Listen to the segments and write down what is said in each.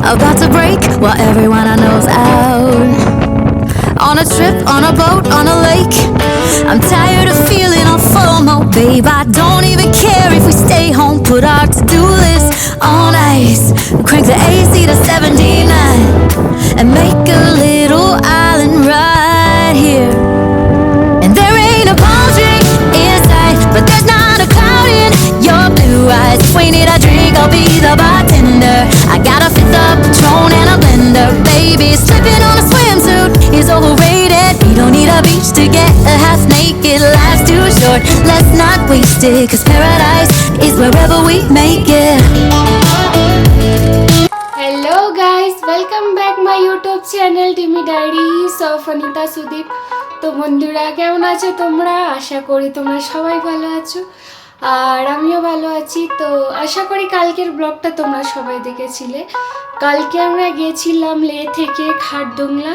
about to break while everyone I know's out. On a trip, on a boat, on a lake. I'm tired of feeling all FOMO, babe. I don't even care if we stay home. Put our to-do list on ice. Crank the AC to 79 and make a little island right here. And there ain't a palm tree in sight, but there's not a cloud in your blue eyes. If we need a drink, I'll be the bartender. I got a fifth of Patron and a blender, baby. Slipping on a swimsuit is overrated. You don't need a beach to get a half naked. Life's too short, let's not waste it, 'cause paradise is wherever we make it. Hello guys, welcome back my YouTube channel TIMI diaries of Anita Sudip. তো বন্ধুরা, কেমন আছো তোমরা? আশা করি তোমরা সবাই ভালো আছো আর আমিও ভালো আছি। তো আশা করি কালকের ব্লগটা তোমরা সবাই দেখেছিলে। কালকে আমরা গিয়েছিলাম লে থেকে খারদুংলা,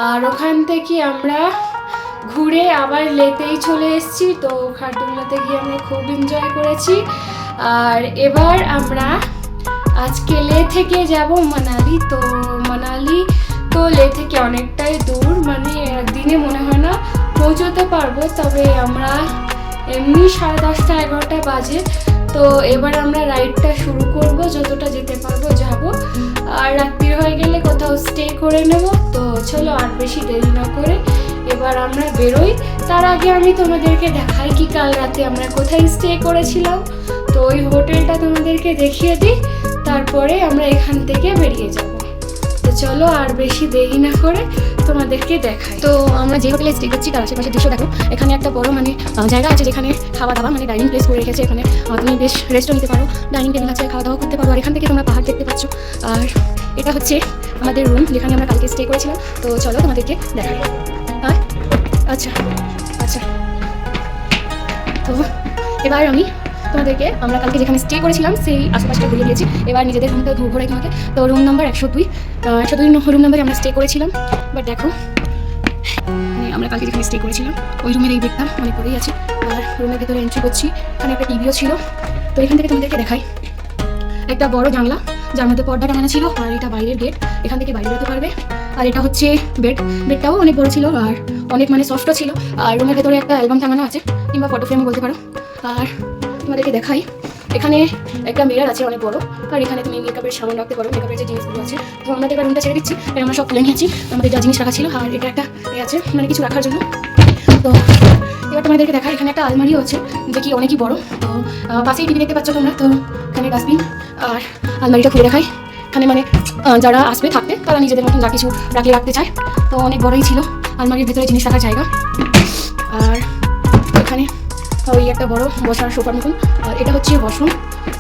আর ওখান থেকে আমরা ঘুরে আবার লেতেই চলে এসেছি। তো খারদুংলাতে গিয়ে আমরা খুব এনজয় করেছি। আর এবার আমরা আজকে লে থেকে যাব মানালি। তো মানালি তো লে থেকে অনেকটাই দূর, মানে একদিনে মনে হয় না পৌঁছতে পারবো। তবে আমরা এমনি 10:30 11টা বাজে। তো এবার আমরা রাইডটা শুরু করব, যতটা যেতে পারবো যাব, আর রাত্রি হয়ে গেলে কোথাও স্টে করে নেব। তো চলো আর বেশি দেরি না করে এবার আমরা বেরোই। তার আগে আমি তোমাদেরকে দেখাই কি কাল রাতে আমরা কোথায় স্টে করেছিলাম। তো ওই হোটেলটা তোমাদেরকে দেখিয়ে দিই, তারপরে আমরা এখান থেকে বেরিয়ে যাব। তো চলো আর বেশি দেরি না করে তোমাদেরকে দেখাই। তো আমরা যে হোটেলে স্টে করছি তার আশেপাশে দৃশ্য দেখো। এখানে একটা বড় মানে জায়গা আছে যেখানে খাওয়া দাওয়া মানে ডাইনিং প্লেস করে রেখেছে। এখানে তুমি বেশ রেস্টও নিতে পারো, ডাইনিং টেবিল আছে, খাওয়া দাওয়া করতে পারো। আর এখান থেকে তোমরা পাহাড় দেখতে পাচ্ছ। আর এটা হচ্ছে আমাদের রুম যেখানে আমরা কালকে স্টে করেছিলাম। তো চলো তোমাদেরকে দেখাই। হ্যাঁ আচ্ছা আচ্ছা, তো এবার আমি তোমাদেরকে আমরা কালকে যেখানে স্টে করেছিলাম সেই আশেপাশটা ঘুরে দিয়েছি। এবার নিজেদের রুমটা ঘোরাই তোমাকে। তো রুম নাম্বার 102 রুম নাম্বারে আমরা স্টে করেছিলাম। বাট দেখো, মানে আমরা কালকে যেখানে স্টে করেছিলাম ওই রুমের এই বেডটা অনেক করেই আছে। আর রুমের ভেতরে এন্ট্রি করছি, এখানে একটা টিভিও ছিল। তো এখান থেকে তোমাদেরকে দেখাই একটা বড় জানলা যার মধ্যে পর্দা টাঙানো ছিল, আর এটা বাইরের গেট, এখান থেকে বাইরে যেতে পারবে। আর এটা হচ্ছে বেডটাও অনেক বড় ছিল আর অনেক মানে সফটও ছিল। আর রুমের ভেতরে একটা অ্যালবাম টাঙানো আছে, কিংবা ফটো ফ্রেমও বলতে পারো। আর তোমাদেরকে দেখাই এখানে একটা মিরর আছে অনেক বড়, আর এখানে তুমি মেকআপের সামান রাখতে পারো, মেকআপের যে জিনিসগুলো আছে। তো আমাদের এবার রুমটা ছেড়ে দিচ্ছি, আমরা সব তুলে নিয়েছি। আমাদের যা জিনিস রাখা ছিল, আর এটা একটা আছে মানে কিছু রাখার জন্য। তো এবার তোমাদেরকে দেখাই এখানে একটা আলমারিও আছে যে কি অনেকই বড়। তো পাশেই টিভি দেখতে পাচ্ছ তোমরা। তো এখানে ডাস্টবিন, আর আলমারিটা খুলে দেখাই। এখানে মানে যারা আসবে থাকতে তারা নিজেদের মতন যা কিছু রাখতে চায়। তো অনেক বড়ই ছিল আলমারির ভেতরে জিনিস রাখার জায়গা। আর এখানে ওই একটা বড় বসার সোফার মতন। আর এটা হচ্ছে ওয়াশরুম।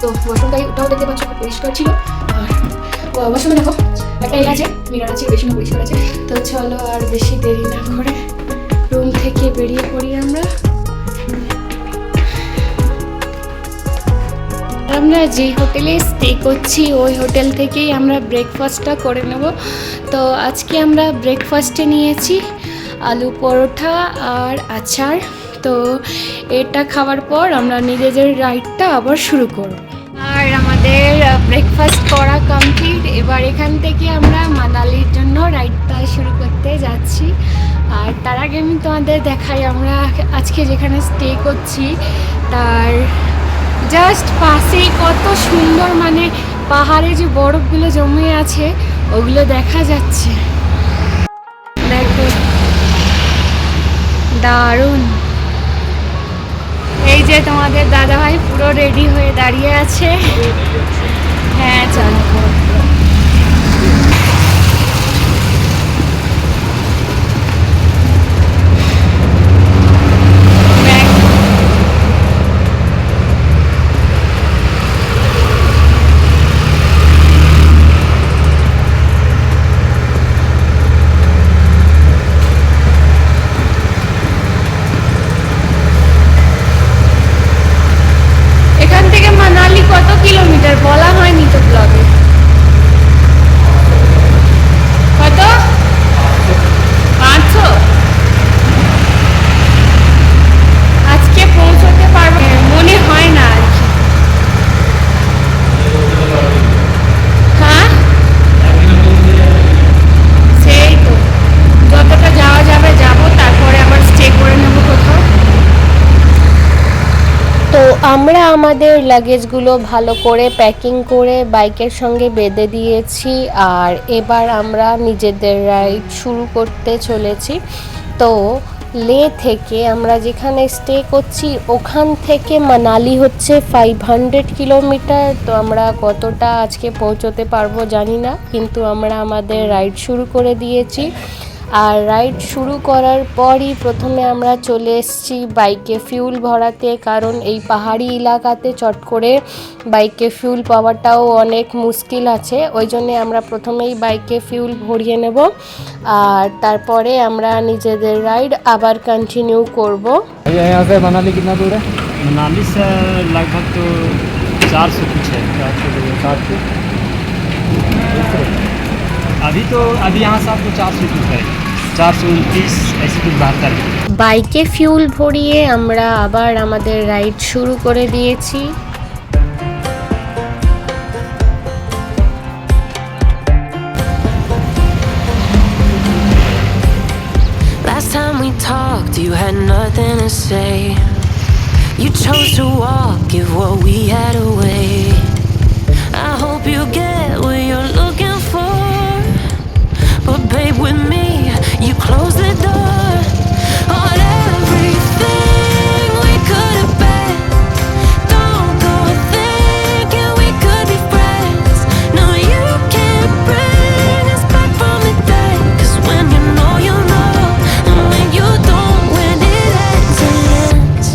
তো ওয়াশরুমটাই ওটাও দেখতে পাচ্ছ খুব পরিষ্কার ছিল। আর ওয়াশরুমে দেখো একটা আছে, মিরর আছে, বেশিও পরিষ্কার আছে। তো চলো আর বেশি দেরি না করে রুম থেকে বেরিয়ে পড়ি আমরা। আমরা যে হোটেলে স্টে করছি ওই হোটেল থেকেই আমরা ব্রেকফাস্টটা করে নেব। তো আজকে আমরা ব্রেকফাস্টে নিয়েছি আলু পরোটা আর আচার। তো এটা খাওয়ার পর আমরা নিজেদের রাইডটা আবার শুরু করব। আর আমাদের ব্রেকফাস্ট করা কমপ্লিট। এবার এখান থেকে আমরা মানালির জন্য রাইডটা শুরু করতে যাচ্ছি। আর তার আগে আমি তোমাদের দেখাই আমরা আজকে যেখানে স্টে করছি তার জাস্ট পাশেই কত সুন্দর মানে পাহাড়ে যে বরফগুলো জমে আছে ওগুলো দেখা যাচ্ছে। দেখো দারুণ। এই যে তোমাদের দাদাভাই পুরো রেডি হয়ে দাঁড়িয়ে আছে। হ্যাঁ চলো। কত কিলোমিটার বলা হয়নি তো ব্লগে। আমরা আমাদের লাগেজগুলো ভালো করে প্যাকিং করে বাইকের সঙ্গে বেঁধে দিয়েছি, আর এবার আমরা নিজেদের রাইড শুরু করতে চলেছি। তো লে থেকে আমরা যেখানে স্টে করছি ওখান থেকে মানালি হচ্ছে 500 কিলোমিটার। তো আমরা কতটা আজকে পৌঁছতে পারবো জানি না, কিন্তু আমরা আমাদের রাইড শুরু করে দিয়েছি। আর রাইড শুরু করার পরই প্রথমে আমরা চলে এসেছি বাইকে ফিউল ভরাতে, কারণ এই পাহাড়ি এলাকাতে চট করে বাইকে ফিউল পাওয়াটাও অনেক মুশকিল আছে। ওই জন্যে আমরা প্রথমেই বাইকে ফিউল ভরিয়ে নেব, আর তারপরে আমরা নিজেদের রাইড আবার কন্টিনিউ করব। यहाँ से मनाली कितना दूर है? मनाली से लगभग तो 400 कुछ है। 400 अभी यहाँ से आपको 400 कुछ है, 429 ऐसे कुछ 72 है। বাইকে ফিউল ভরিয়ে আমরা আবার আমাদের রাইড শুরু করে দিয়েছি। Last time we talked, you had nothing to say. You chose to walk, give what we had away. I hope you get what you're looking for, but babe, with me, you close the door on everything we could have been. Don't go thinking we could be friends. No, you can't bring us back from the dead. 'Cause when you know, you know, and when you don't, when it ends, it ends.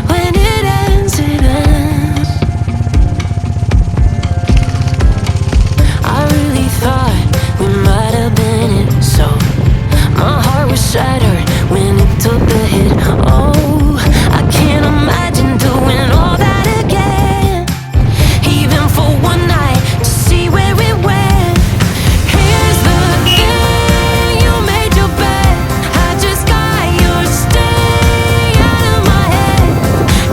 When it ends, it ends. I really thought we might have been it, so my heart was shattered when it took the hit. Oh, I can't imagine doing all that again, even for one night to see where it went. Here's the thing, you made your bed, I just got your stay out of my head.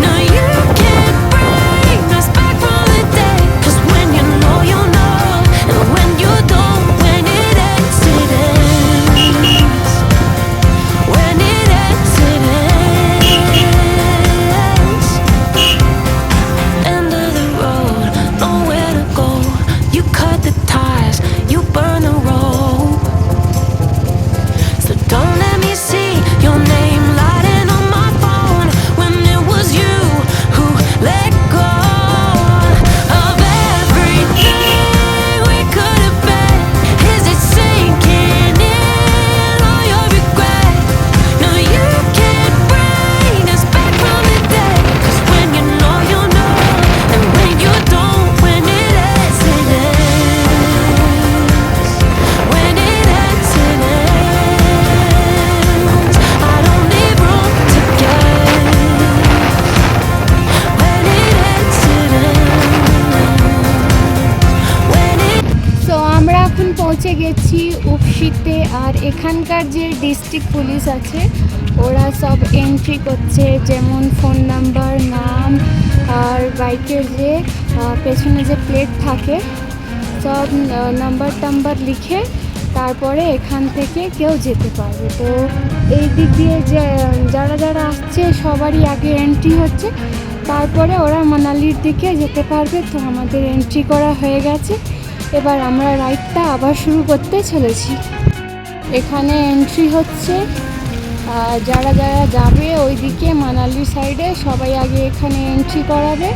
No, you can't bring us back from the dead. 'Cause when you know, you know, and when you don't, when it ends, it ends. When it ends, it ends. End of the road, nowhere to go. You cut the ties, you burn the rope. So don't let me see your name lighting on my phone when it was you who let go of everything we could have been. Is it sinking in all your regret? No, you can't bring us back from the dead. 'Cause when you know, you know, and when you don't, when it ends, it ends. When it ends, it ends. I don't need room to guess. When it ends, it ends. When it so আমরা এখন পৌঁছে গেছি উপশিতে, আর এখানকার যে district police আছে ওরা সব entry করছে, যেমন ফোন নাম্বার, নাম, আর বাইকের যে পেছনে যে প্লেট থাকে সব নাম্বার টাম্বার লিখে তারপরে এখান থেকে কেউ যেতে পারবে। তো এই দিক দিয়ে যে যারা যারা আসছে সবারই আগে এন্ট্রি হচ্ছে, তারপরে ওরা মানালির দিকে যেতে পারবে। তো আমাদের এন্ট্রি করা হয়ে গেছে, এবার আমরা রাইডটা আবার শুরু করতে চলেছি। এখানে এন্ট্রি হচ্ছে, যারা যারা যাবে ওইদিকে মানালি সাইডে সবাই আগে এখানে এন্ট্রি করাবে,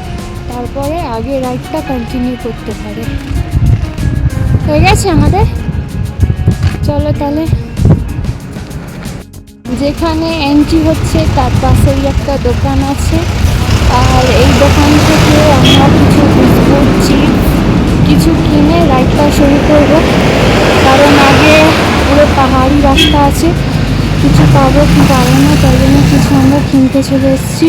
তারপরে আগে রাইডটা কন্টিনিউ করতে পারে। হয়ে গেছে আমাদের, চলো তাহলে। যেখানে এন্ট্রি হচ্ছে তার পাশেই একটা দোকান আছে, আর এই দোকান থেকে আমরা কিছু বিস্কুট, চিপস কিছু কিনে রাইডটা শুরু করব, কারণ আগে পুরো পাহাড়ি রাস্তা আছে, কিছু পাবো কি পাবো না, তাই জন্য কিছু আমরা কিনতে চলে এসেছি।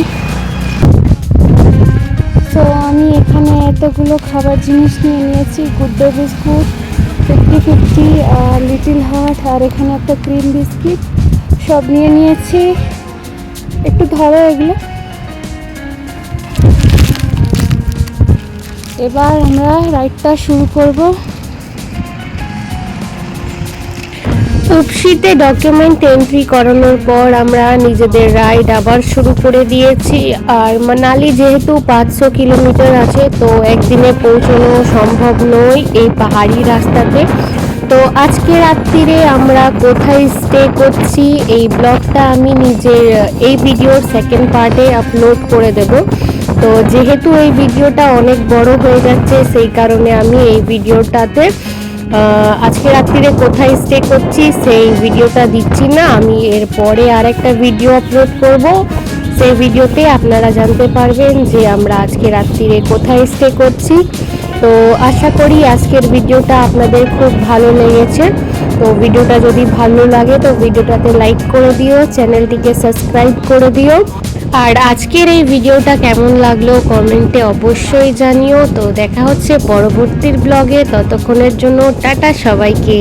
তো আমি এখানে এতগুলো খাবার জিনিস নিয়ে নিয়েছি, গুড্ডে বিস্কুট 50-50, আর লিটল হার্ট, আর এখানে একটা ক্রিম বিস্কিট, সব নিয়ে নিয়েছি। একটু ধরো এগুলো। এবার আমরা রাইডটা শুরু করব। উপসিতে ডকুমেন্ট এন্ট্রি করানোর পর আমরা নিজেদের রাইড আবার শুরু করে দিয়েছি। আর মানালি যেহেতু 500 কিলোমিটার আছে, তো একদিনে পৌঁছানো সম্ভব নয় এই পাহাড়ি রাস্তাতে। তো আজকে রাত্রিরে আমরা কোথায় স্টে করছি এই ব্লগটা আমি নিজের এই ভিডিওর সেকেন্ড পার্টে আপলোড করে দেব। তো যেহেতু এই ভিডিওটা অনেক বড় হয়ে যাচ্ছে, সেই কারণে আমি এই ভিডিওটাতে আজকে রাত্রিরে কোথায় স্টে করছি সেই ভিডিওটা দিচ্ছি না। আমি এরপরে আরেকটা ভিডিও আপলোড করব, সেই ভিডিওতে আপনারা জানতে পারবেন যে আমরা আজকে রাত্রিরে কোথায় স্টে করছি। তো আশা করি আজকের ভিডিওটা আপনাদের খুব ভালো লেগেছে। তো ভিডিওটা যদি ভালো লাগে তো ভিডিওটাতে লাইক করে দিও, চ্যানেলটিকে সাবস্ক্রাইব করে দিও। আর আজকের এই ভিডিওটা কেমন লাগলো কমেন্টে অবশ্যই জানিও। তো দেখা হচ্ছে পরবর্তী ব্লগে, ততক্ষণের জন্য টাটা সবাইকে।